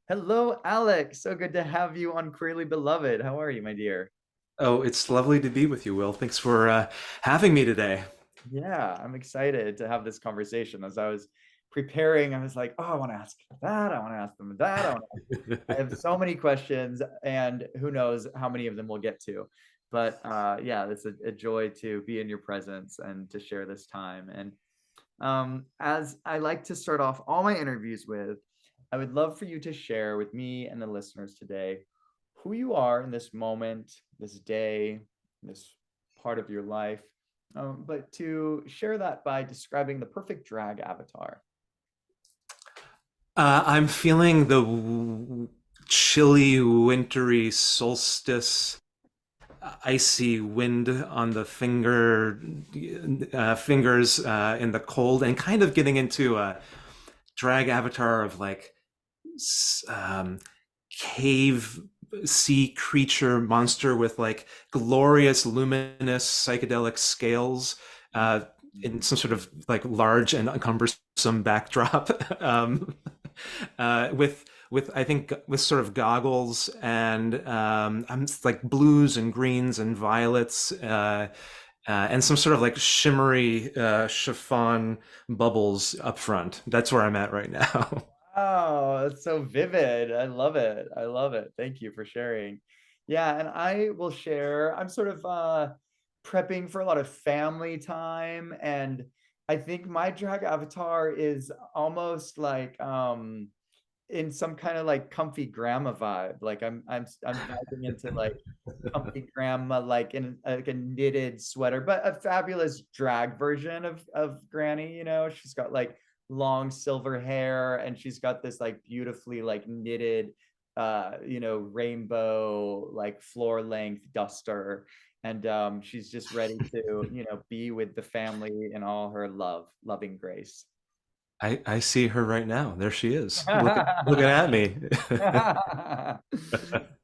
Hello, Alex. So good to have you on Queerly Beloved. How are you, my dear? Oh, it's lovely to be with you, Will. Thanks for having me today. Yeah, I'm excited to have this conversation. As I was preparing, I was like, oh, I want to ask that. I want to ask them that. I have so many questions, and who knows how many of them we'll get to. But yeah, it's a joy to be in your presence and to share this time. And as I like to start off all my interviews with, I would love for you to share with me and the listeners today who you are in this moment, this day, this part of your life, but to share that by describing the perfect drag avatar. I'm feeling the chilly, wintry solstice, icy wind on the fingers in the cold, and kind of getting into a drag avatar of like cave sea creature monster with like glorious luminous psychedelic scales in some sort of like large and cumbersome backdrop with I think with sort of goggles and I'm like blues and greens and violets and some sort of like shimmery chiffon bubbles up front. That's where I'm at right now. Oh, it's so vivid. I love it. I love it. Thank you for sharing. Yeah, and I will share. I'm sort of prepping for a lot of family time, and I think my drag avatar is almost like in some kind of like comfy grandma vibe. Like I'm vibing into like comfy grandma, like in like a knitted sweater, but a fabulous drag version of Granny. You know, she's got like long silver hair, and she's got this like beautifully like knitted, rainbow like floor length duster. And she's just ready to, be with the family in all her loving grace. I see her right now. There she is, looking at me.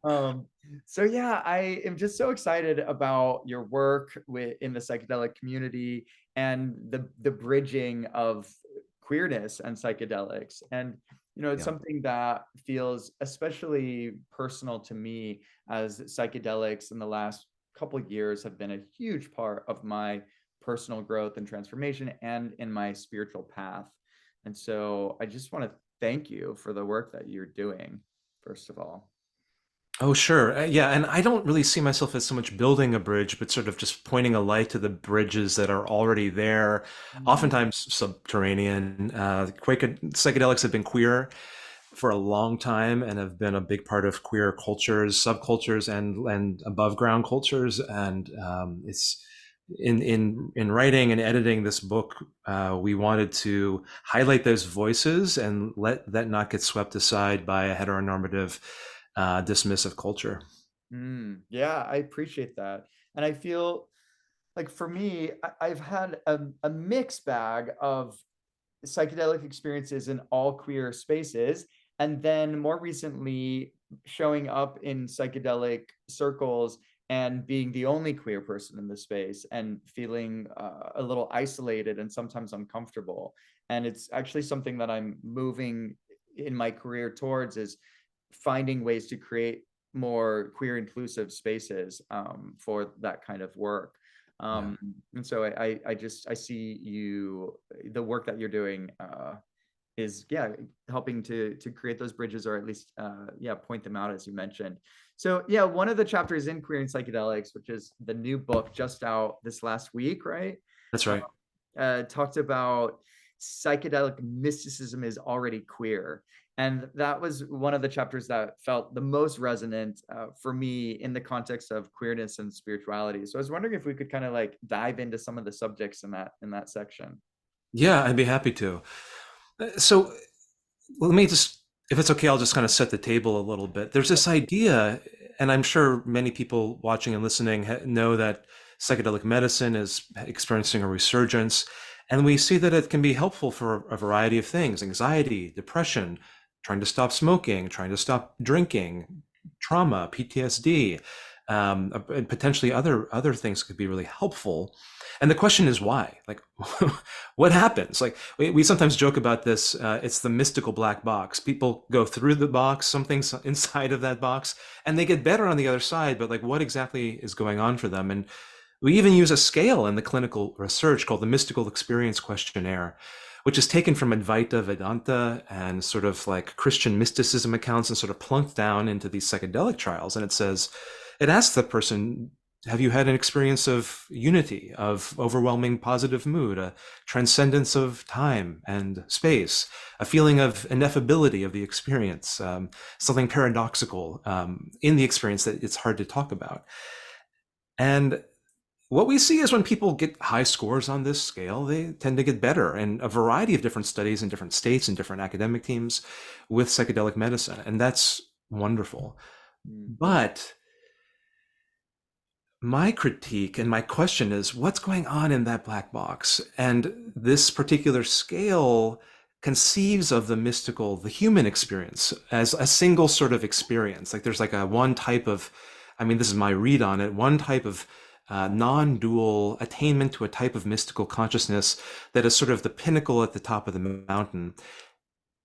um, so yeah, I am just so excited about your work in the psychedelic community and the bridging of queerness and psychedelics. And it's Yeah. something that feels especially personal to me, as psychedelics in the last couple of years have been a huge part of my personal growth and transformation and in my spiritual path. And so I just want to thank you for the work that you're doing, first of all. Oh, sure. Yeah, and I don't really see myself as so much building a bridge, but sort of just pointing a light to the bridges that are already there, Mm, oftentimes subterranean. Psychedelics have been queer for a long time and have been a big part of queer cultures, subcultures, and above ground cultures. And it's in writing and editing this book, we wanted to highlight those voices and let that not get swept aside by a heteronormative, dismissive culture. yeah, I appreciate that. And I feel like for me, I've had a mixed bag of psychedelic experiences in all queer spaces. And then more recently, showing up in psychedelic circles and being the only queer person in the space and feeling a little isolated and sometimes uncomfortable. And it's actually something that I'm moving in my career towards, is finding ways to create more queer inclusive spaces for that kind of work. Yeah. And so I see the work that you're doing is, yeah, helping to create those bridges, or at least yeah, point them out, as you mentioned. So yeah, one of the chapters in Queer and Psychedelics, which is the new book just out this last week, right? That's right. Talked about psychedelic mysticism is already queer. And that was one of the chapters that felt the most resonant for me in the context of queerness and spirituality. So I was wondering if we could kind of like dive into some of the subjects in that section. Yeah, I'd be happy to. So let me just, if it's okay, I'll just kind of set the table a little bit. There's this idea, and I'm sure many people watching and listening know that psychedelic medicine is experiencing a resurgence, and we see that it can be helpful for a variety of things: anxiety, depression, trying to stop smoking, trying to stop drinking, trauma, PTSD. and potentially other things could be really helpful. And the question is why? Like, what happens? Like, we sometimes joke about this. It's the mystical black box. People go through the box, something's inside of that box, and they get better on the other side. But like, what exactly is going on for them? And we even use a scale in the clinical research called the Mystical Experience Questionnaire, which is taken from Advaita Vedanta and sort of like Christian mysticism accounts and sort of plunked down into these psychedelic trials. And it asks the person, have you had an experience of unity, of overwhelming positive mood, a transcendence of time and space, a feeling of ineffability of the experience, something paradoxical in the experience that it's hard to talk about? And what we see is when people get high scores on this scale, they tend to get better in a variety of different studies in different states and different academic teams with psychedelic medicine. And that's wonderful. Mm. But my critique and my question is, what's going on in that black box? And this particular scale conceives of the mystical, the human experience as a single sort of experience. Like there's like a one type of, I mean, this is my read on it, one type of non-dual attainment to a type of mystical consciousness that is sort of the pinnacle at the top of the mountain.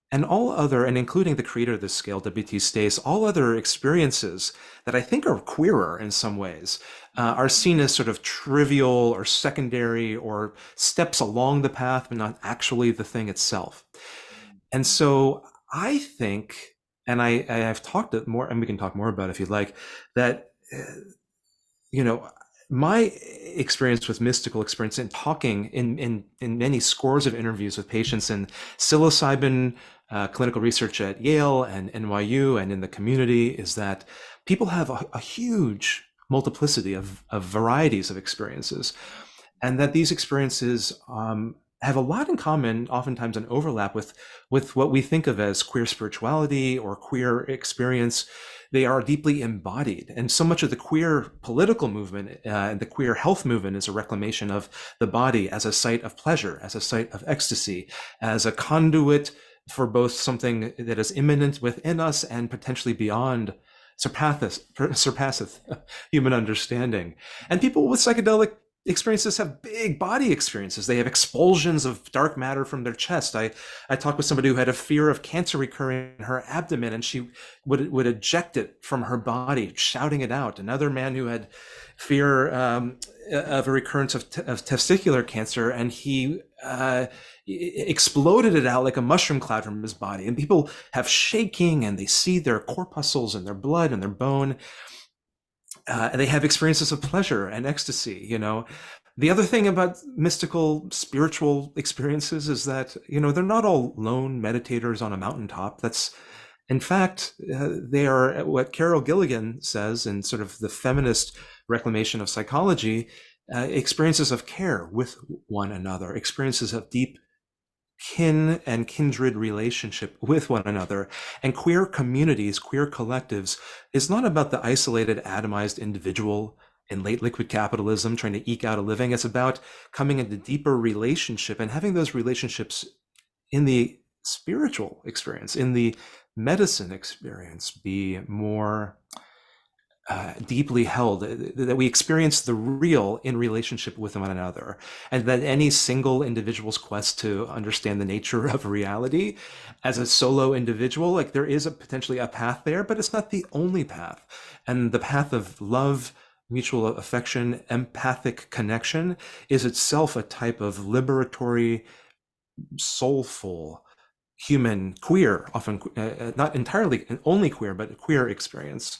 And all other, and including the creator of this scale, W.T. Stace, all other experiences that I think are queerer in some ways are seen as sort of trivial or secondary or steps along the path, but not actually the thing itself. And so I think, and I've talked more, and we can talk more about it if you'd like, that, you know, my experience with mystical experience in talking in many scores of interviews with patients in psilocybin clinical research at Yale and NYU and in the community is that people have a huge multiplicity of varieties of experiences, and that these experiences have a lot in common, oftentimes an overlap with what we think of as queer spirituality or queer experience. They are deeply embodied. And so much of the queer political movement and the queer health movement is a reclamation of the body as a site of pleasure, as a site of ecstasy, as a conduit for both something that is immanent within us and potentially beyond, surpasseth human understanding. And people with psychedelic experiences have big body experiences. They have expulsions of dark matter from their chest. I talked with somebody who had a fear of cancer recurring in her abdomen, and she would eject it from her body, shouting it out. Another man who had fear of a recurrence of testicular cancer, and he exploded it out like a mushroom cloud from his body. And people have shaking, and they see their corpuscles and their blood and their bone. They have experiences of pleasure and ecstasy, you know. The other thing about mystical spiritual experiences is that, you know, they're not all lone meditators on a mountaintop. That's, in fact, they are what Carol Gilligan says in sort of the feminist reclamation of psychology, experiences of care with one another, experiences of deep kin and kindred relationship with one another. And queer communities, queer collectives, is not about the isolated, atomized individual in late liquid capitalism trying to eke out a living. It's about coming into deeper relationship and having those relationships in the spiritual experience, in the medicine experience, be more deeply held, that we experience the real in relationship with one another, and that any single individual's quest to understand the nature of reality as a solo individual, like there is potentially a path there, but it's not the only path. And the path of love, mutual affection, empathic connection is itself a type of liberatory, soulful, human, queer, often not entirely only queer, but queer experience.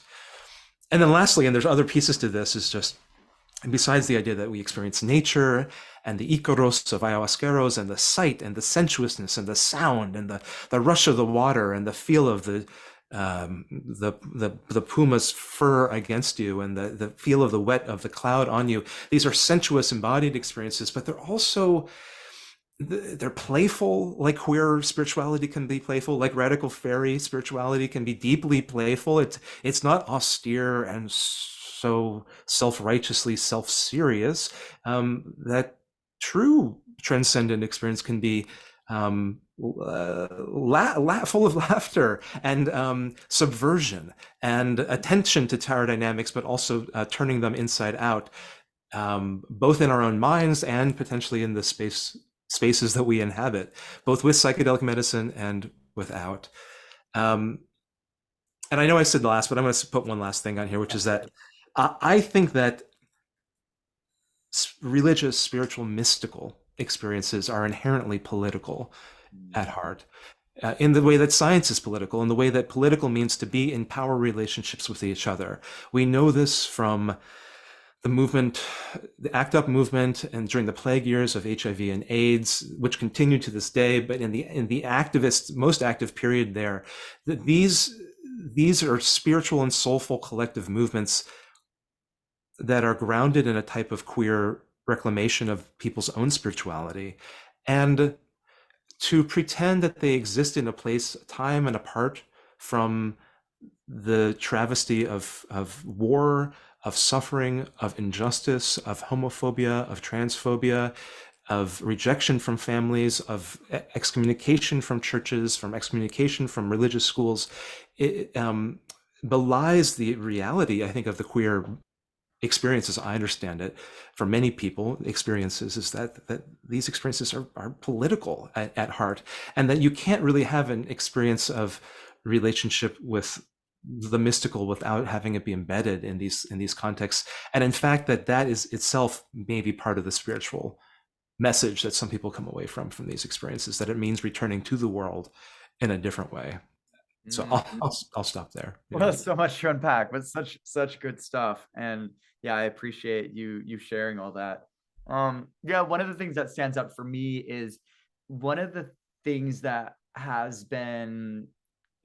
And then lastly, and there's other pieces to this, is just, besides the idea that we experience nature and the icoros of ayahuasqueros and the sight and the sensuousness and the sound and the rush of the water and the feel of the puma's fur against you and the feel of the wet of the cloud on you. These are sensuous embodied experiences, but they're playful, like queer spirituality can be playful, like radical fairy spirituality can be deeply playful. It's not austere and so self-righteously self-serious. That true transcendent experience can be full of laughter and subversion and attention to tower dynamics, but also turning them inside out, both in our own minds and potentially in the spaces that we inhabit, both with psychedelic medicine and without. And I know I said the last, but I'm going to put one last thing on here, which is that I think that religious, spiritual, mystical experiences are inherently political at heart, in the way that science is political, in the way that political means to be in power relationships with each other. We know this from the movement, the ACT UP movement, and during the plague years of HIV and AIDS, which continue to this day. But in the activist, most active period there, these are spiritual and soulful collective movements that are grounded in a type of queer reclamation of people's own spirituality. And to pretend that they exist in a place, time, and apart from the travesty of war, of suffering, of injustice, of homophobia, of transphobia, of rejection from families, of excommunication from churches, from excommunication from religious schools, it belies the reality, I think, of the queer experience, as I understand it, for many people, experiences is that these experiences are political at heart, and that you can't really have an experience of relationship with the mystical without having it be embedded in these contexts. And in fact, that is itself maybe part of the spiritual message that some people come away from these experiences, that it means returning to the world in a different way. So I'll stop there. Well, so much to unpack, but such good stuff. And yeah, I appreciate you sharing all that. Yeah, one of the things that stands out for me is one of the things that has been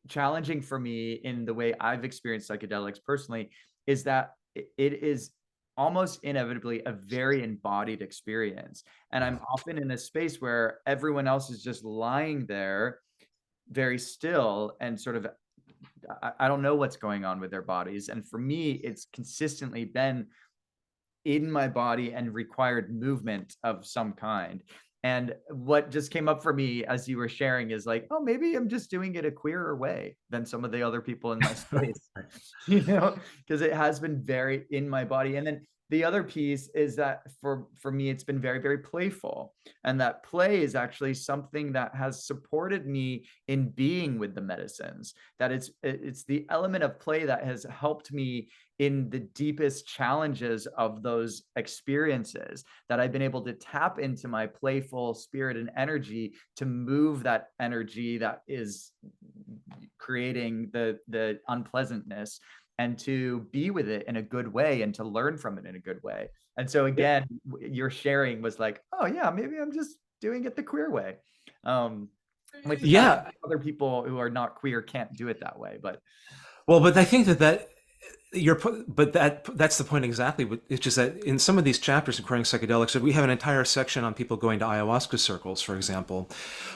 challenging for me in the way I've experienced psychedelics personally is that it is almost inevitably a very embodied experience. And I'm often in a space where everyone else is just lying there very still and sort of, I don't know what's going on with their bodies. And for me, it's consistently been in my body and required movement of some kind. And what just came up for me as you were sharing is like, oh, maybe I'm just doing it a queerer way than some of the other people in my space, because it has been very in my body. And then the other piece is that for me, it's been very, very playful. And that play is actually something that has supported me in being with the medicines, that it's the element of play that has helped me in the deepest challenges of those experiences, that I've been able to tap into my playful spirit and energy to move that energy that is creating the unpleasantness, and to be with it in a good way and to learn from it in a good way. And so again, your sharing was like, oh yeah, maybe I'm just doing it the queer way. Which is other people who are not queer can't do it that way. But I think that's the point exactly. It's just that in some of these chapters in Queering Psychedelics, we have an entire section on people going to ayahuasca circles, for example,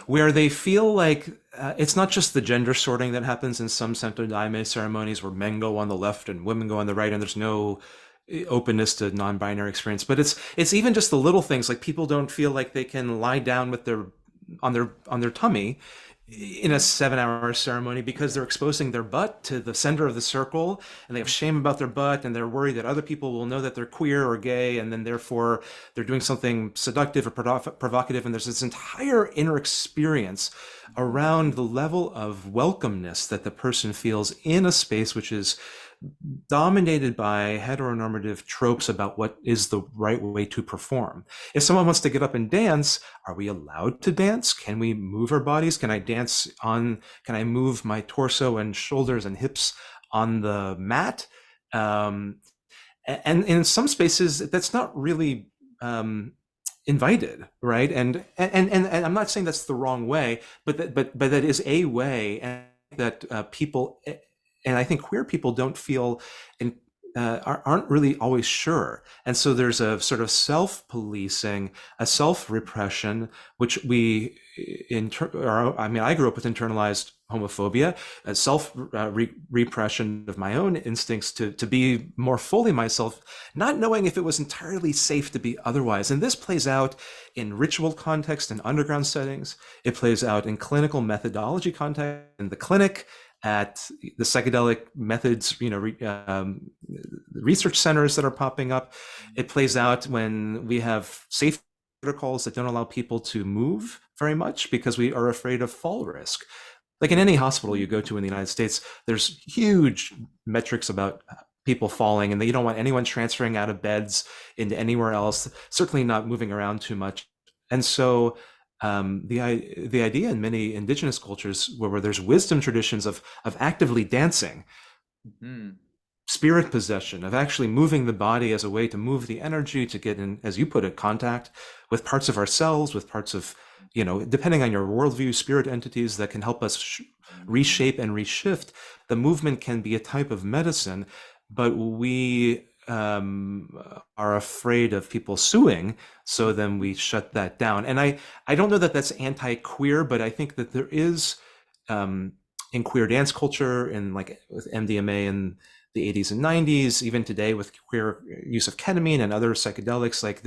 where they feel like it's not just the gender sorting that happens in some Santo Daime ceremonies where men go on the left and women go on the right, and there's no openness to non-binary experience, but it's even just the little things, like people don't feel like they can lie down with on their tummy in a 7-hour ceremony because they're exposing their butt to the center of the circle, and they have shame about their butt, and they're worried that other people will know that they're queer or gay, and then therefore they're doing something seductive or provocative. And there's this entire inner experience around the level of welcomeness that the person feels in a space which is dominated by heteronormative tropes about what is the right way to perform. If someone wants to get up and dance, are we allowed to dance? Can we move our bodies? Can I move my torso and shoulders and hips on the mat? And in some spaces, that's not really invited, right? And I'm not saying that's the wrong way, but that is a way, and that people, and I think queer people don't feel aren't really always sure. And so there's a sort of self-policing, a self-repression, which I grew up with internalized homophobia, repression of my own instincts to be more fully myself, not knowing if it was entirely safe to be otherwise. And this plays out in ritual context and underground settings. It plays out in clinical methodology context in the clinic, at the psychedelic methods, research centers that are popping up. It plays out when we have safety protocols that don't allow people to move very much because we are afraid of fall risk. Like in any hospital you go to in the United States, there's huge metrics about people falling, and you don't want anyone transferring out of beds into anywhere else, certainly not moving around too much. And so the idea in many indigenous cultures where there's wisdom traditions of actively dancing, spirit possession, of actually moving the body as a way to move the energy, to get in, as you put it, contact with parts of ourselves, with parts of, depending on your worldview, spirit entities that can help us reshape and reshift. The movement can be a type of medicine, but we are afraid of people suing, so then we shut that down. And I don't know that that's anti-queer, but I think that there is in queer dance culture, in like with MDMA in the 80s and 90s, even today with queer use of ketamine and other psychedelics, like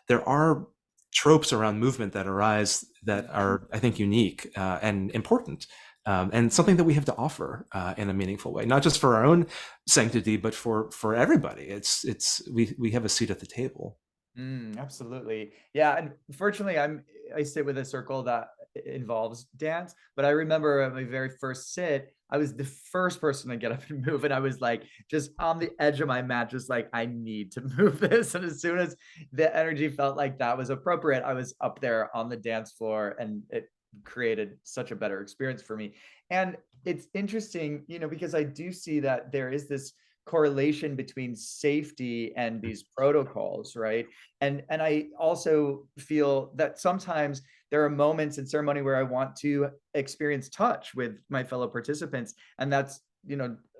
there are tropes around movement that arise that are, I think, unique and important. And something that we have to offer in a meaningful way, not just for our own sanctity, but for everybody. We have a seat at the table. Absolutely. Yeah. And fortunately, I sit with a circle that involves dance, but I remember at my very first sit, I was the first person to get up and move. And I was like, just on the edge of my mat, just like, I need to move this. And as soon as the energy felt like that was appropriate, I was up there on the dance floor, and it created such a better experience for me. And it's interesting, because I do see that there is this correlation between safety and these protocols, right? And I also feel that sometimes there are moments in ceremony where I want to experience touch with my fellow participants, and that's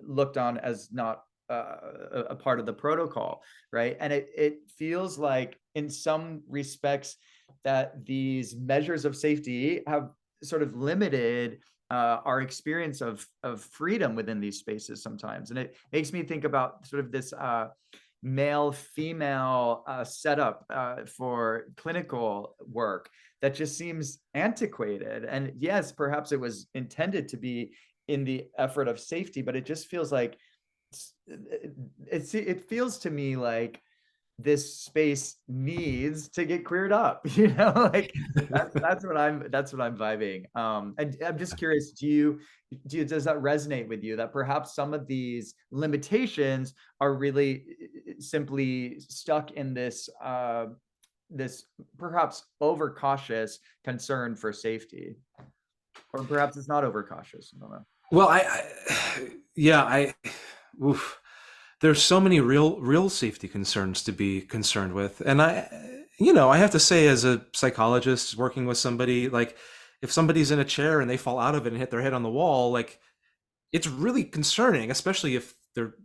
looked on as not a part of the protocol, right? And it feels like in some respects that these measures of safety have sort of limited our experience of freedom within these spaces sometimes. And it makes me think about sort of this male-female setup for clinical work that just seems antiquated. And yes, perhaps it was intended to be in the effort of safety, but it just feels like it feels to me like this space needs to get cleared up, like that's what I'm vibing. And I'm just curious, does that resonate with you, that perhaps some of these limitations are really simply stuck in this perhaps overcautious concern for safety, or perhaps it's not overcautious? I don't know. Well, oof. There's so many real safety concerns to be concerned with. And I have to say, as a psychologist working with somebody, like if somebody's in a chair and they fall out of it and hit their head on the wall, like it's really concerning, especially if they're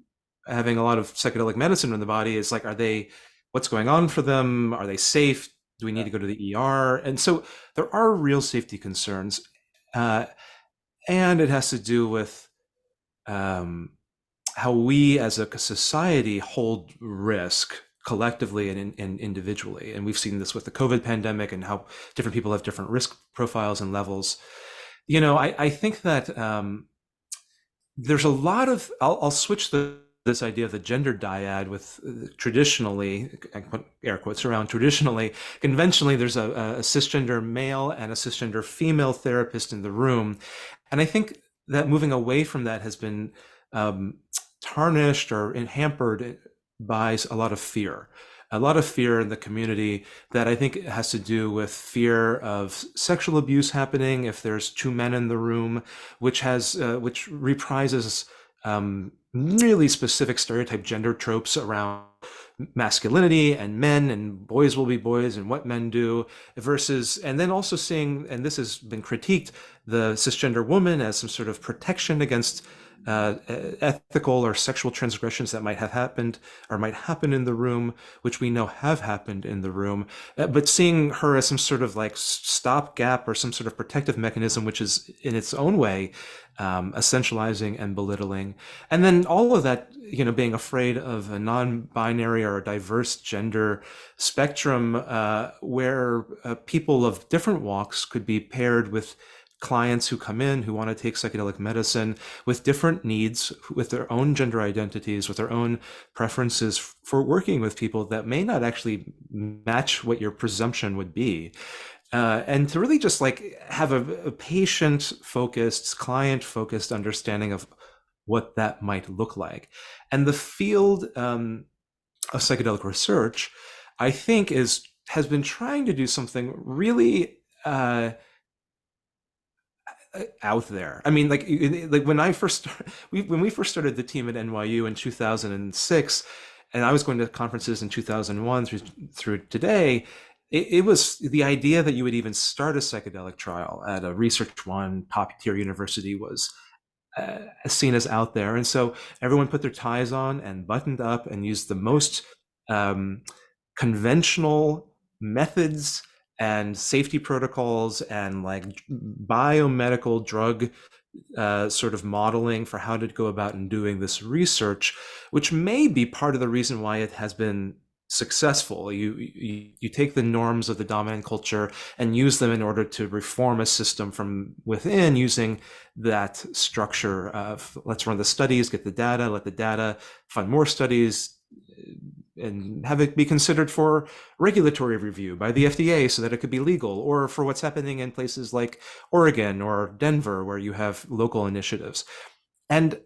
having a lot of psychedelic medicine in the body. It's like, what's going on for them? Are they safe? Do we need to go to the ER? And so there are real safety concerns. And it has to do with how we as a society hold risk collectively and individually. And we've seen this with the COVID pandemic and how different people have different risk profiles and levels. I think that there's a lot of, I'll switch this idea of the gender dyad with traditionally, I put air quotes around traditionally, conventionally, there's a cisgender male and a cisgender female therapist in the room. And I think that moving away from that has been tarnished or hampered by a lot of fear in the community that I think has to do with fear of sexual abuse happening if there's two men in the room, which reprises really specific stereotype gender tropes around masculinity and men, and boys will be boys and what men do, versus, and then also seeing, and this has been critiqued, the cisgender woman as some sort of protection against ethical or sexual transgressions that might have happened or might happen in the room, which we know have happened in the room, but seeing her as some sort of like stopgap or some sort of protective mechanism, which is in its own way essentializing and belittling. And then all of that, being afraid of a non-binary or a diverse gender spectrum where people of different walks could be paired with clients who come in who want to take psychedelic medicine with different needs, with their own gender identities, with their own preferences for working with people that may not actually match what your presumption would be. And to really just like have a patient focused, client focused understanding of what that might look like. And the field of psychedelic research, I think, has been trying to do something really out there. I mean, like when I first when we first started the team at NYU in 2006, and I was going to conferences in 2001 through today. It was the idea that you would even start a psychedelic trial at a research one top tier university was seen as out there, and so everyone put their ties on and buttoned up and used the most conventional methods and safety protocols and like biomedical drug sort of modeling for how to go about and doing this research, which may be part of the reason why it has been successful. You take the norms of the dominant culture and use them in order to reform a system from within, using that structure of let's run the studies, get the data, let the data fund more studies, and have it be considered for regulatory review by the FDA so that it could be legal, or for what's happening in places like Oregon or Denver, where you have local initiatives. And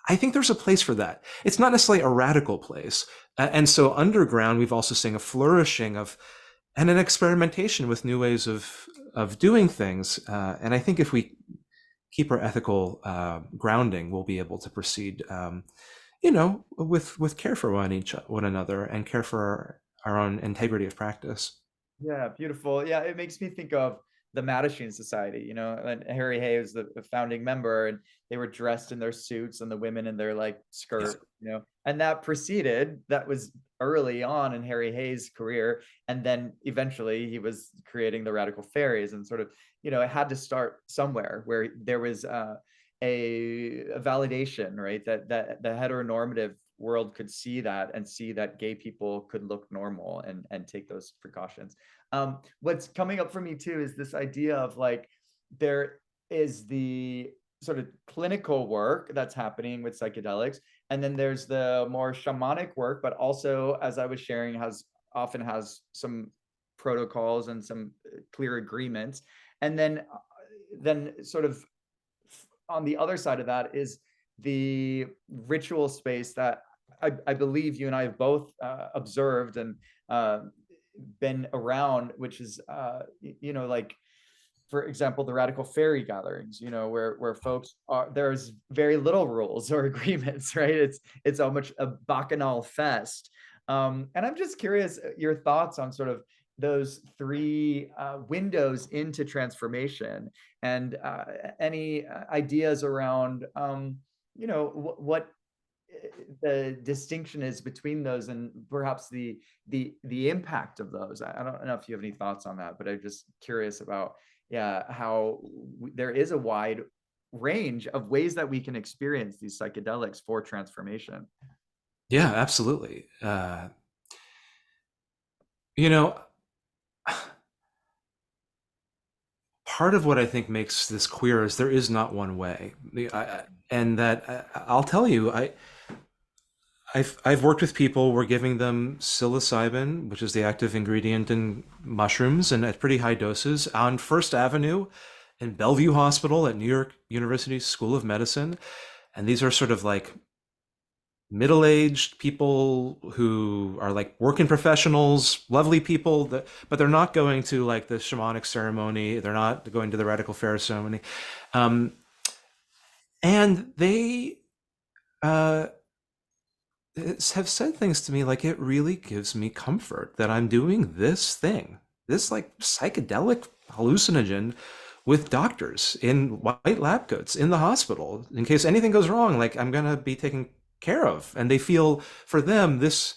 I think there's a place for that. It's not necessarily a radical place. And so underground, we've also seen a flourishing of and an experimentation with new ways of doing things. And I think if we keep our ethical grounding, we'll be able to proceed with care for one another and care for our own integrity of practice. Yeah, beautiful. Yeah, it makes me think of the Mattachine Society, and Harry Hay was the founding member, and they were dressed in their suits and the women in their like Yes. skirt, and that was early on in Harry Hay's career. And then eventually he was creating the Radical Fairies, and sort of, it had to start somewhere where there was a validation, right? That the heteronormative world could see that and see that gay people could look normal and take those precautions. What's coming up for me too is this idea of like, there is the sort of clinical work that's happening with psychedelics, and then there's the more shamanic work, but also, as I was sharing, often has some protocols and some clear agreements. And then sort of on the other side of that is the ritual space that I believe you and I have both observed and been around, which is, like, for example, the Radical Fairy gatherings, where folks there's very little rules or agreements, right? It's almost a bacchanal fest. And I'm just curious your thoughts on sort of those three windows into transformation, and any ideas around, what the distinction is between those, and perhaps the impact of those. I don't know if you have any thoughts on that, but I'm just curious about, yeah, how there is a wide range of ways that we can experience these psychedelics for transformation. Yeah, absolutely. You know, part of what I think makes this queer is there is not one way. And that I'll tell you, I've worked with people. We're giving them psilocybin, which is the active ingredient in mushrooms, and at pretty high doses on First Avenue in Bellevue Hospital at New York University School of Medicine. And these are sort of like middle-aged people who are like working professionals, lovely people, but they're not going to like the shamanic ceremony. They're not going to the Radical Fair ceremony. And they have said things to me like, it really gives me comfort that I'm doing this thing, this like psychedelic hallucinogen with doctors in white lab coats in the hospital in case anything goes wrong, like I'm going to be taken care of. And they feel, for them, this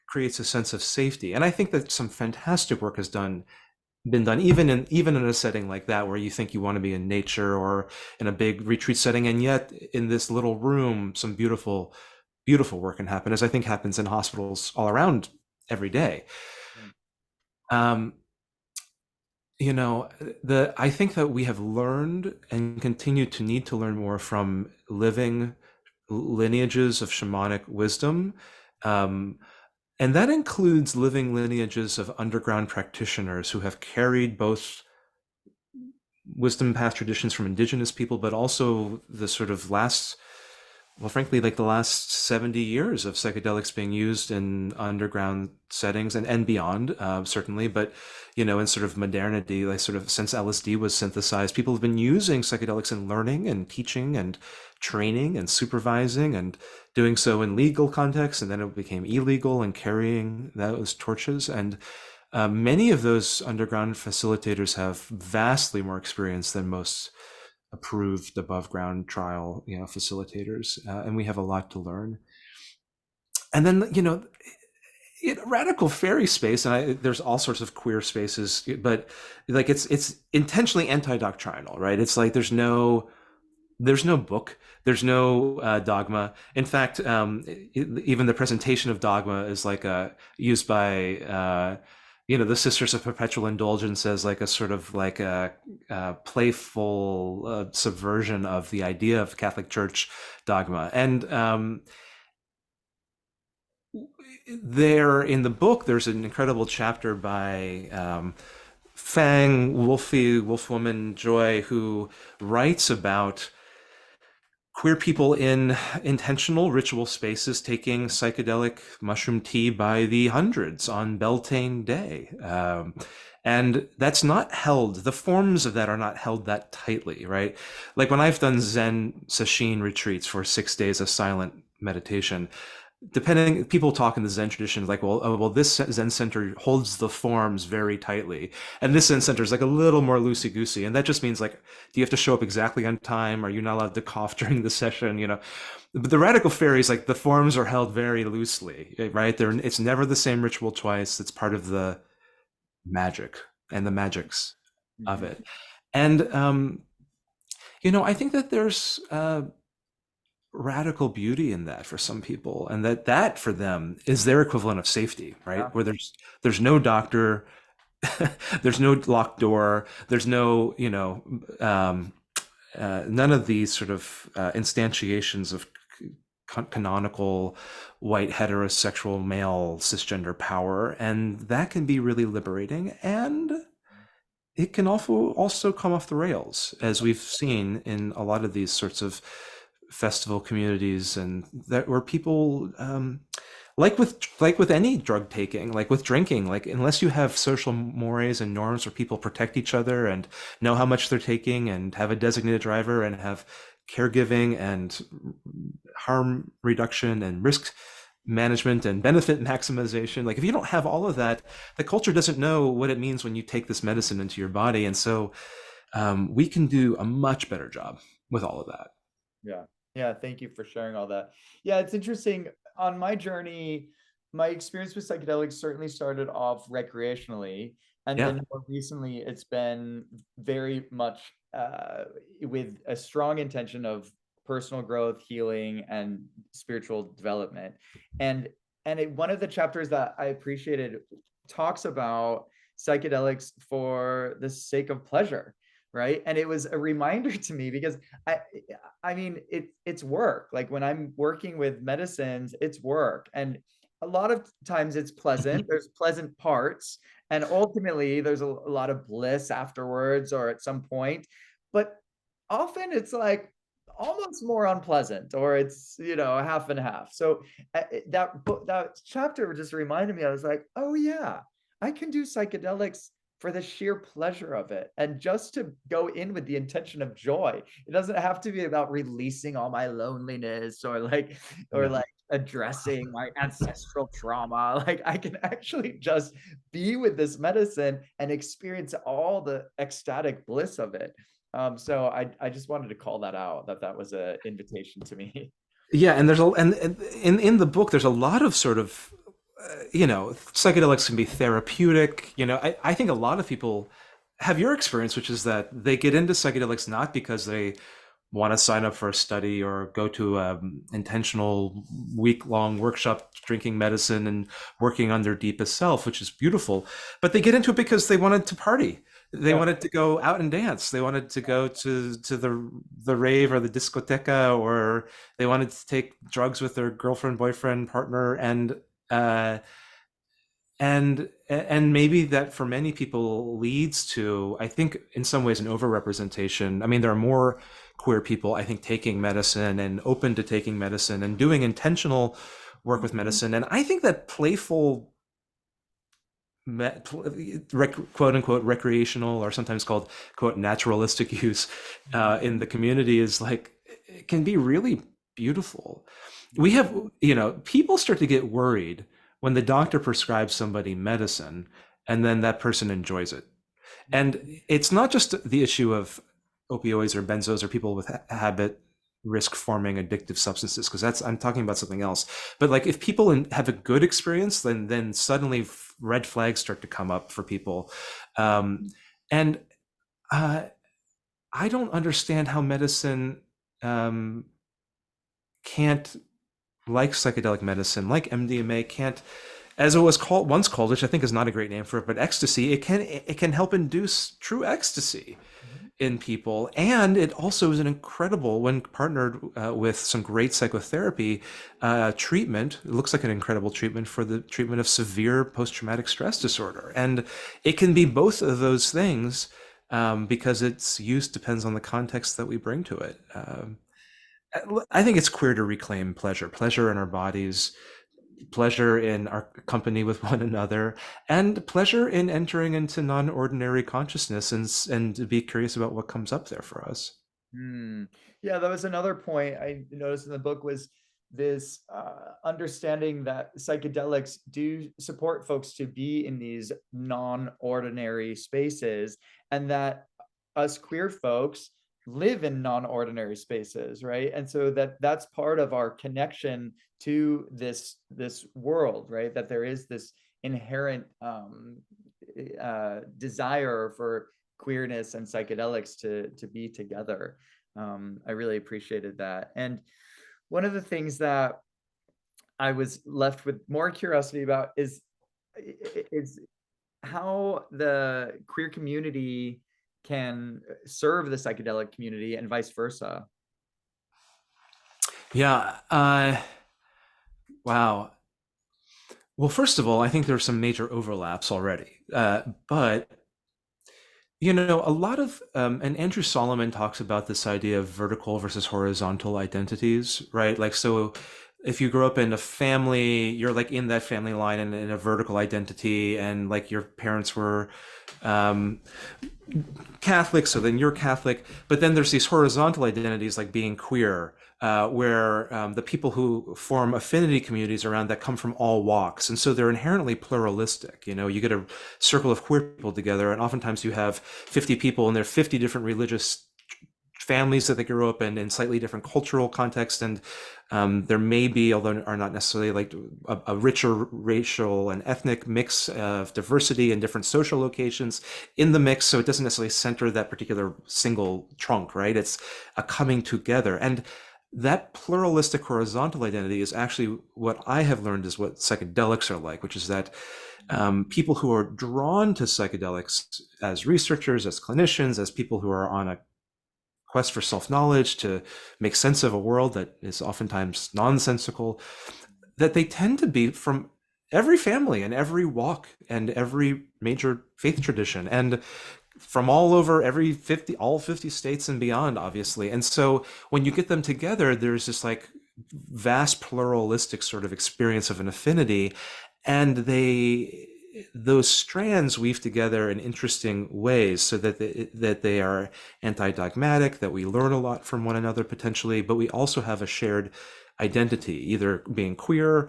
creates a sense of safety. And I think that some fantastic work has been done even in a setting like that, where you think you want to be in nature or in a big retreat setting, and yet in this little room some beautiful work can happen, as I think happens in hospitals all around every day. um, you know, I think that we have learned and continue to need to learn more from living lineages of shamanic wisdom. um, and that includes living lineages of underground practitioners who have carried both wisdom path traditions from indigenous people, but also the sort of last, well, frankly, like the last 70 years of psychedelics being used in underground settings and beyond, certainly. But, in sort of modernity, like sort of since LSD was synthesized, people have been using psychedelics in learning and teaching and training and supervising, and doing so in legal contexts. And then it became illegal, and carrying those torches. And many of those underground facilitators have vastly more experience than most approved above ground trial facilitators, and we have a lot to learn. And then radical fairy space, and there's all sorts of queer spaces, but like it's intentionally anti-doctrinal, right? It's like there's no book, there's no dogma. In fact, even the presentation of dogma is like used by the Sisters of Perpetual Indulgence as like a sort of like a playful subversion of the idea of Catholic Church dogma. And there in the book, there's an incredible chapter by Fang Wolfwoman Joy, who writes about queer people in intentional ritual spaces taking psychedelic mushroom tea by the hundreds on Beltane Day. And that's not held, the forms of that are not held that tightly, right? Like when I've done Zen sesshin retreats for 6 days of silent meditation, depending, people talk in the Zen tradition like, well, this Zen center holds the forms very tightly, and this Zen center is like a little more loosey goosey, and that just means like, do you have to show up exactly on time? Are you not allowed to cough during the session? But the radical fairies, like the forms are held very loosely, right? It's never the same ritual twice. It's part of the magic and the magics of Mhm. it. And I think that there's radical beauty in that for some people, and that for them is their equivalent of safety, right? Yeah. Where there's no doctor, there's no locked door, there's no none of these sort of instantiations of canonical white heterosexual male cisgender power, and that can be really liberating. And it can also come off the rails, as we've seen in a lot of these sorts of festival communities, and that where people like with any drug taking, like with drinking, like unless you have social mores and norms where people protect each other and know how much they're taking and have a designated driver and have caregiving and harm reduction and risk management and benefit maximization, like if you don't have all of that, the culture doesn't know what it means when you take this medicine into your body. And so we can do a much better job with all of that. Yeah. Yeah. Thank you for sharing all that. Yeah. It's interesting. On my journey, my experience with psychedelics certainly started off recreationally. And Yeah. then more recently, it's been very much with a strong intention of personal growth, healing, and spiritual development. And one of the chapters that I appreciated talks about psychedelics for the sake of pleasure, right? And it was a reminder to me because I I mean, it's work. Like when I'm working with medicines, it's work. And a lot of times it's pleasant. There's pleasant parts. And ultimately, there's a lot of bliss afterwards or at some point. But often it's like almost more unpleasant, or it's, half and half. So that book, that chapter just reminded me, I was like, oh, yeah, I can do psychedelics for the sheer pleasure of it and just to go in with the intention of joy. It doesn't have to be about releasing all my loneliness or like Yeah. addressing my ancestral trauma. Like I can actually just be with this medicine and experience all the ecstatic bliss of it. So I just wanted to call that out, that that was an invitation to me. Yeah, and and in the book there's a lot of sort of psychedelics can be therapeutic. I think a lot of people have your experience, which is that they get into psychedelics not because they want to sign up for a study or go to an intentional week-long workshop drinking medicine and working on their deepest self, which is beautiful, but they get into it because they wanted to party. They Yeah. wanted to go out and dance. They wanted to go to the rave or the discoteca, or they wanted to take drugs with their girlfriend, boyfriend, partner, uh, and maybe that for many people leads to, I think, in some ways, an overrepresentation. I mean, there are more queer people, I think, taking medicine and open to taking medicine and doing intentional work with Mhm. medicine. And I think that playful, quote unquote, recreational, or sometimes called quote naturalistic use in the community is like, it can be really beautiful. We have, people start to get worried when the doctor prescribes somebody medicine and then that person enjoys it. And it's not just the issue of opioids or benzos or people with habit risk forming addictive substances, because I'm talking about something else. But like if people have a good experience, then suddenly red flags start to come up for people. And I don't understand how medicine can't, like psychedelic medicine, like MDMA, can't, as it was once called, which I think is not a great name for it, but ecstasy. It can help induce true ecstasy in people, and it also is an incredible, when partnered with some great psychotherapy treatment. It looks like an incredible treatment for the treatment of severe post-traumatic stress disorder, and it can be both of those things because its use depends on the context that we bring to it. I think it's queer to reclaim pleasure in our bodies, pleasure in our company with one another, and pleasure in entering into non-ordinary consciousness, and to be curious about what comes up there for us. Hmm. Yeah, that was another point I noticed in the book, was this understanding that psychedelics do support folks to be in these non-ordinary spaces, and that us queer folks live in non-ordinary spaces, right? And so that's part of our connection to this world, right? That there is this inherent desire for queerness and psychedelics to be together. I really appreciated that. And one of the things that I was left with more curiosity about is how the queer community can serve the psychedelic community and vice versa. Yeah. Wow. Well, first of all, I think there are some major overlaps already, but a lot of, and Andrew Solomon talks about this idea of vertical versus horizontal identities, right? Like, so if you grow up in a family, you're like in that family line and in a vertical identity, and like your parents were um, Catholic, so then you're Catholic. But then there's these horizontal identities, like being queer, where the people who form affinity communities around that come from all walks, and so they're inherently pluralistic. You get a circle of queer people together, and oftentimes you have 50 people, and they're 50 different religious families that they grew up in slightly different cultural contexts, and there may be, although are not necessarily, like a richer racial and ethnic mix of diversity in different social locations in the mix, so it doesn't necessarily center that particular single trunk, right? It's a coming together, and that pluralistic horizontal identity is actually what I have learned is what psychedelics are like, which is that people who are drawn to psychedelics as researchers, as clinicians, as people who are on a quest for self-knowledge, to make sense of a world that is oftentimes nonsensical, that they tend to be from every family and every walk and every major faith tradition, and from all over all 50 states and beyond, obviously. And so when you get them together, there's this like vast pluralistic sort of experience of an affinity, and those strands weave together in interesting ways so that they are anti-dogmatic, that we learn a lot from one another potentially, but we also have a shared identity, either being queer,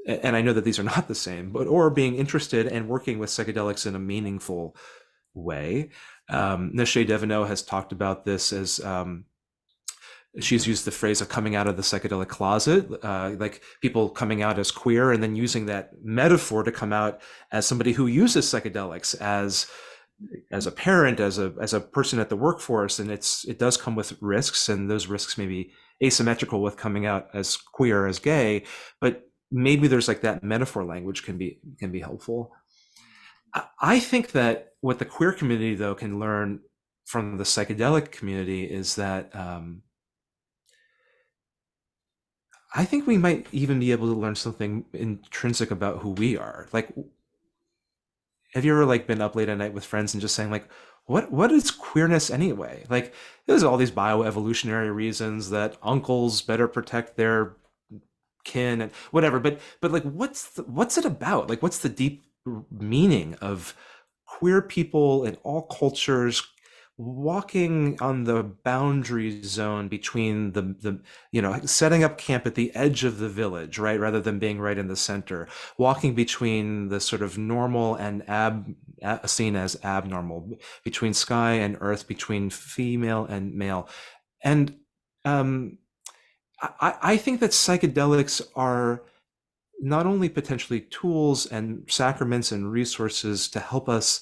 and I know that these are not the same, but or being interested and working with psychedelics in a meaningful way. Neshe Deveneaux has talked about this as she's used the phrase of coming out of the psychedelic closet, like people coming out as queer and then using that metaphor to come out as somebody who uses psychedelics as a parent, as a person at the workforce. And it does come with risks, and those risks may be asymmetrical with coming out as queer, as gay, but maybe there's like that metaphor language can be helpful. I think that what the queer community though can learn from the psychedelic community is that I think we might even be able to learn something intrinsic about who we are. Like, have you ever like been up late at night with friends and just saying like, what is queerness anyway? Like, there's all these bioevolutionary reasons that uncles better protect their kin and whatever, but like, what's it about? Like, what's the deep meaning of queer people in all cultures walking on the boundary zone between the setting up camp at the edge of the village, right, rather than being right in the center, walking between the sort of normal and seen as abnormal, between sky and earth, between female and male. And I think that psychedelics are not only potentially tools and sacraments and resources to help us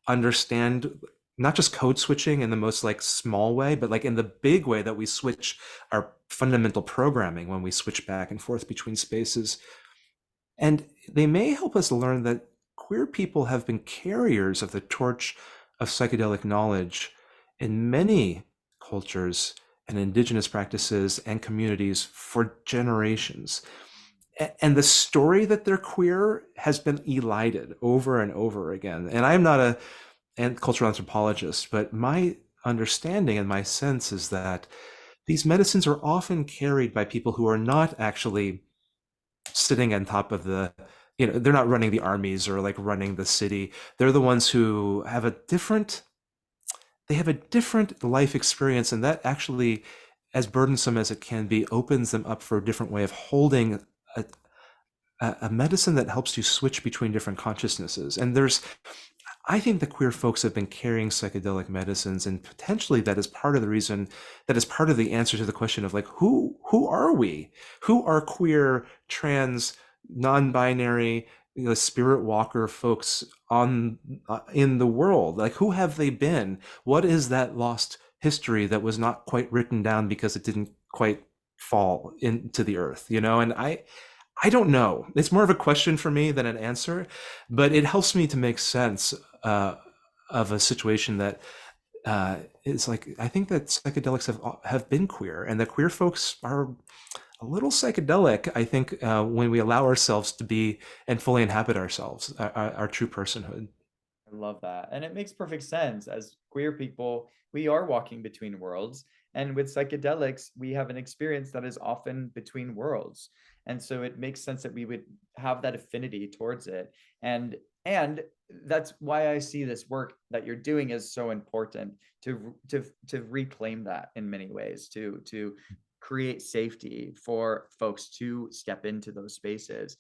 understand not just code switching in the most like small way, but like in the big way that we switch our fundamental programming when we switch back and forth between spaces. And they may help us learn that queer people have been carriers of the torch of psychedelic knowledge in many cultures and indigenous practices and communities for generations. And the story that they're queer has been elided over and over again. And I'm not a cultural anthropologist, but my understanding and my sense is that these medicines are often carried by people who are not actually sitting on top of they're not running the armies or like running the city. They're the ones who have a different life experience, and that actually, as burdensome as it can be, opens them up for a different way of holding a medicine that helps you switch between different consciousnesses. And I think the queer folks have been carrying psychedelic medicines, and potentially that is part of the reason, that is part of the answer to the question of like, who are we? Who are queer, trans, non-binary, spirit walker folks in the world? Like, who have they been? What is that lost history that was not quite written down because it didn't quite fall into the earth, And I don't know. It's more of a question for me than an answer, but it helps me to make sense of a situation that is like, I think that psychedelics have been queer, and that queer folks are a little psychedelic, I think, when we allow ourselves to be and fully inhabit ourselves, our true personhood. I love that. And it makes perfect sense. As queer people, we are walking between worlds. And with psychedelics, we have an experience that is often between worlds. And so it makes sense that we would have that affinity towards it. And that's why I see this work that you're doing is so important to reclaim that in many ways, to create safety for folks to step into those spaces.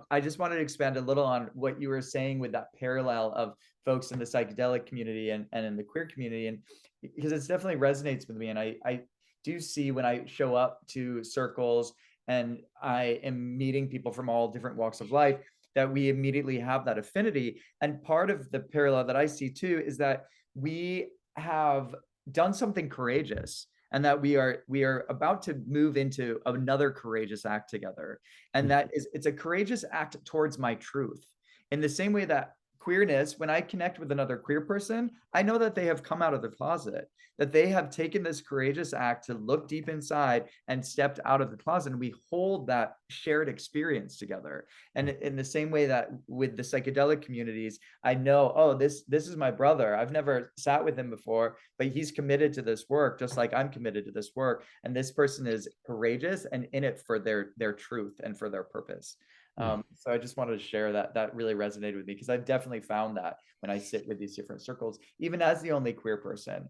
I just wanted to expand a little on what you were saying with that parallel of folks in the psychedelic community and in the queer community, and because it definitely resonates with me. And I do see when I show up to circles and I am meeting people from all different walks of life, that we immediately have that affinity. And part of the parallel that I see too is that we have done something courageous, and that we are about to move into another courageous act together. And that is, it's a courageous act towards my truth, in the same way that queerness, when I connect with another queer person, I know that they have come out of the closet, that they have taken this courageous act to look deep inside and stepped out of the closet, and we hold that shared experience together. And in the same way that with the psychedelic communities, I know, oh, this is my brother. I've never sat with him before, but he's committed to this work just like I'm committed to this work. And this person is courageous and in it for their truth and for their purpose. Hmm. So I just wanted to share that. That really resonated with me because I've definitely found that when I sit with these different circles, even as the only queer person,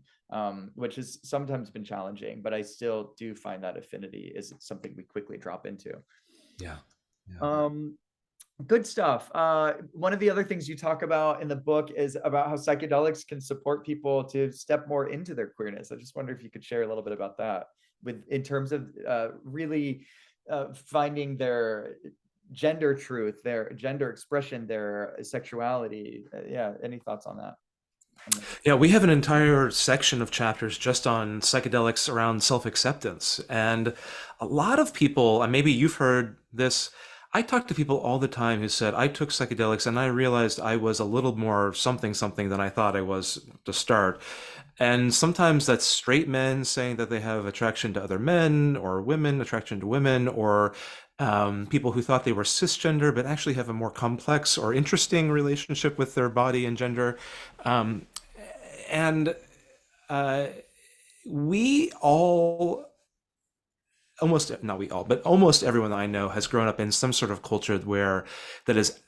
which has sometimes been challenging, but I still do find that affinity is something we quickly drop into. Yeah. Yeah. Um, Good stuff. One of the other things you talk about in the book is about how psychedelics can support people to step more into their queerness. I just wonder if you could share a little bit about that, with in terms of really finding their gender truth, their gender expression, their sexuality. Yeah, any thoughts on that? Yeah, we have an entire section of chapters just on psychedelics around self-acceptance. And a lot of people, and maybe you've heard this, I talk to people all the time who said, I took psychedelics and I realized I was a little more something something than I thought I was to start. And sometimes that's straight men saying that they have attraction to other men, or women attraction to women, or people who thought they were cisgender but actually have a more complex or interesting relationship with their body and gender. Um, and uh, we all, almost, not we all, but almost everyone I know has grown up in some sort of culture where that is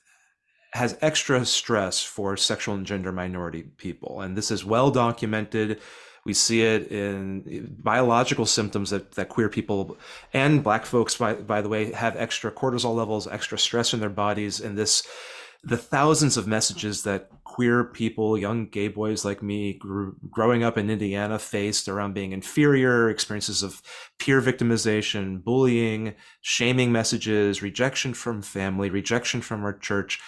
has extra stress for sexual and gender minority people. And this is well documented. We see it in biological symptoms that queer people and Black folks, by the way, have extra cortisol levels, extra stress in their bodies. And the thousands of messages that queer people, young gay boys like me, growing up in Indiana, faced around being inferior, experiences of peer victimization, bullying, shaming messages, rejection from family, rejection from our church,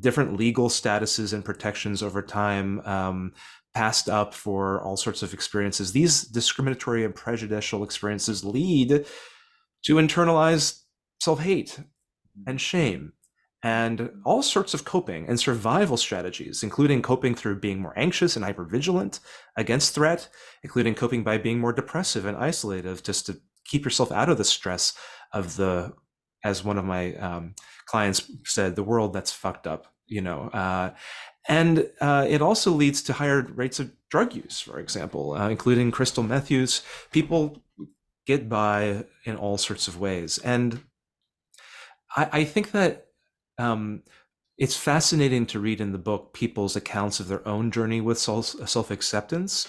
different legal statuses and protections over time, passed up for all sorts of experiences. These discriminatory and prejudicial experiences lead to internalized self-hate and shame and all sorts of coping and survival strategies, including coping through being more anxious and hypervigilant against threat, including coping by being more depressive and isolative, just to keep yourself out of the stress of the, as one of my clients said, the world that's fucked up, and it also leads to higher rates of drug use, for example, including crystal meth use. People get by in all sorts of ways. And I think that it's fascinating to read in the book people's accounts of their own journey with self-acceptance.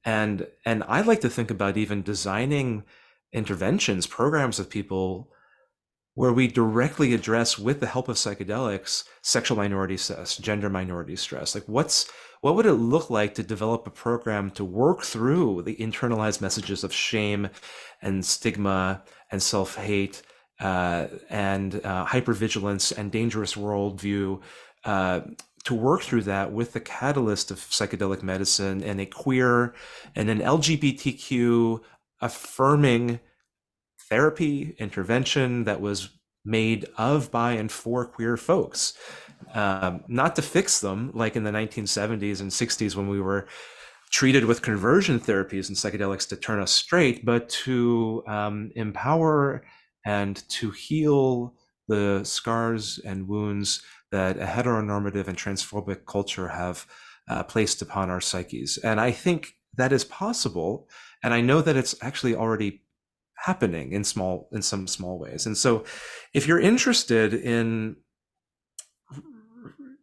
And I like to think about even designing interventions, programs with people where we directly address, with the help of psychedelics, sexual minority stress, gender minority stress. Like what would it look like to develop a program to work through the internalized messages of shame and stigma and self-hate and hypervigilance and dangerous worldview, to work through that with the catalyst of psychedelic medicine and a queer and an LGBTQ affirming therapy intervention that was made of, by, and for queer folks, not to fix them like in the 1970s and 60s when we were treated with conversion therapies and psychedelics to turn us straight, but to empower and to heal the scars and wounds that a heteronormative and transphobic culture have placed upon our psyches. And I think that is possible. And I know that it's actually already happening in some small ways. And so if you're interested in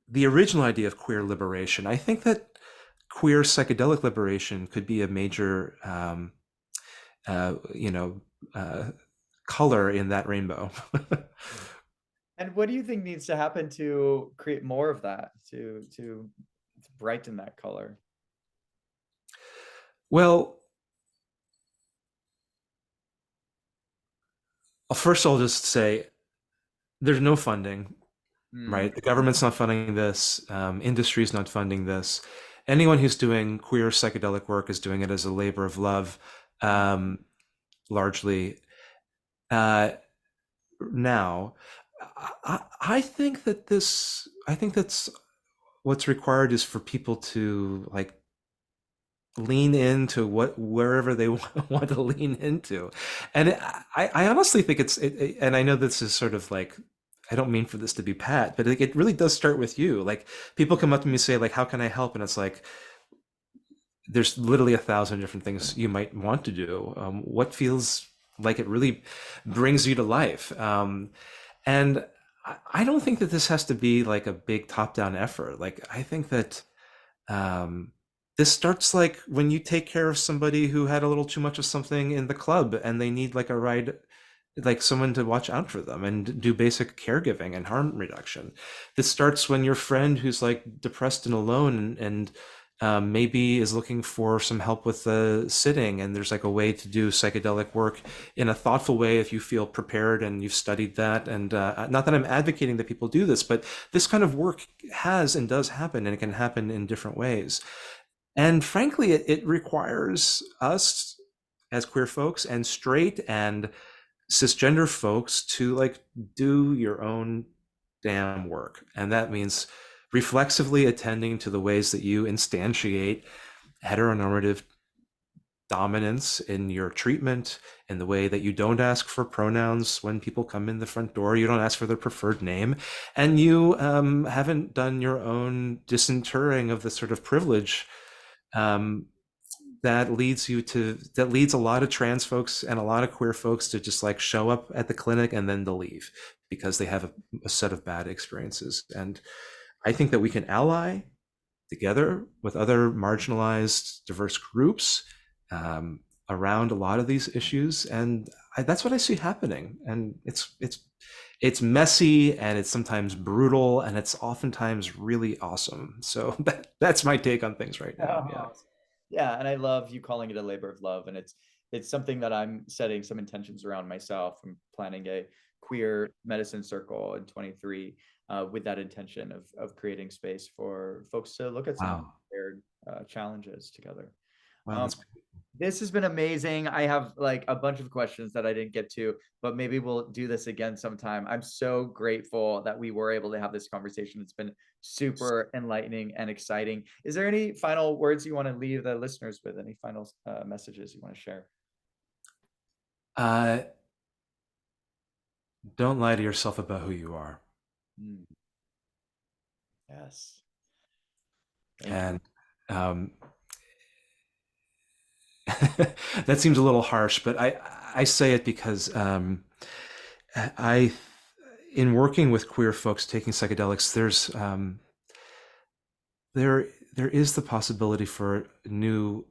the original idea of queer liberation, I think that queer psychedelic liberation could be a major uh, you know color in that rainbow. And what do you think needs to happen to create more of that, to brighten that color? Well, first I'll just say there's no funding, Mm, right? The government's not funding this, industry's not funding this. Anyone who's doing queer psychedelic work is doing it as a labor of love, um, largely. Uh, Now, I think that I think that's what's required is for people to like lean into wherever they want to lean into. And I honestly think and I know this is sort of like, I don't mean for this to be pat, but it really does start with you. Like people come up to me and say like, how can I help? And it's like, there's literally 1,000 different things you might want to do. What feels like it really brings you to life? And I don't think that this has to be like a big top-down effort. Like, I think that um, this starts like when you take care of somebody who had a little too much of something in the club and they need like a ride, like someone to watch out for them and do basic caregiving and harm reduction. This starts when your friend who's like depressed and alone and maybe is looking for some help with the sitting, and there's like a way to do psychedelic work in a thoughtful way if you feel prepared and you've studied that. And not that I'm advocating that people do this, but this kind of work has and does happen, and it can happen in different ways. And frankly, it requires us as queer folks and straight and cisgender folks to like do your own damn work. And that means reflexively attending to the ways that you instantiate heteronormative dominance in your treatment, in the way that you don't ask for pronouns when people come in the front door, you don't ask for their preferred name, and you haven't done your own disinterring of the sort of privilege um, that leads a lot of trans folks and a lot of queer folks to just like show up at the clinic and then to leave because they have a set of bad experiences. And I think that we can ally together with other marginalized diverse groups um, around a lot of these issues, and that's what I see happening. And it's messy and it's sometimes brutal and it's oftentimes really awesome. So that's my take on things right now. Yeah. Oh, yeah, and I love you calling it a labor of love, and it's something that I'm setting some intentions around myself. I'm planning a queer medicine circle in 23 with that intention of creating space for folks to look at some of Wow. their challenges together. Wow, Um, that's this has been amazing. I have like a bunch of questions that I didn't get to, but maybe we'll do this again sometime. I'm so grateful that we were able to have this conversation. It's been super enlightening and exciting. Is there any final words you want to leave the listeners with? Any final messages you want to share? uh, don't lie to yourself about who you are. Mm, yes. Thank you. And um, that seems a little harsh, but I say it because I in working with queer folks taking psychedelics, there is the possibility for new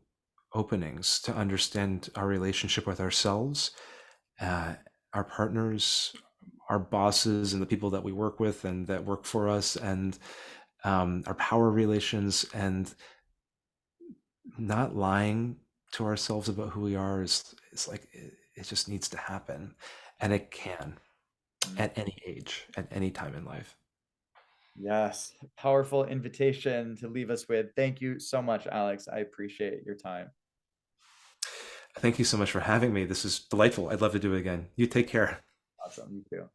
openings to understand our relationship with ourselves, uh, our partners, our bosses, and the people that we work with and that work for us, and our power relations, and not lying to ourselves about who we are is like it just needs to happen, and it can Mm, at any age, at any time in life. yes. Powerful invitation to leave us with. Thank you so much, Alex. I appreciate your time. Thank you so much for having me. This is delightful. I'd love to do it again. You take care. Awesome. You too.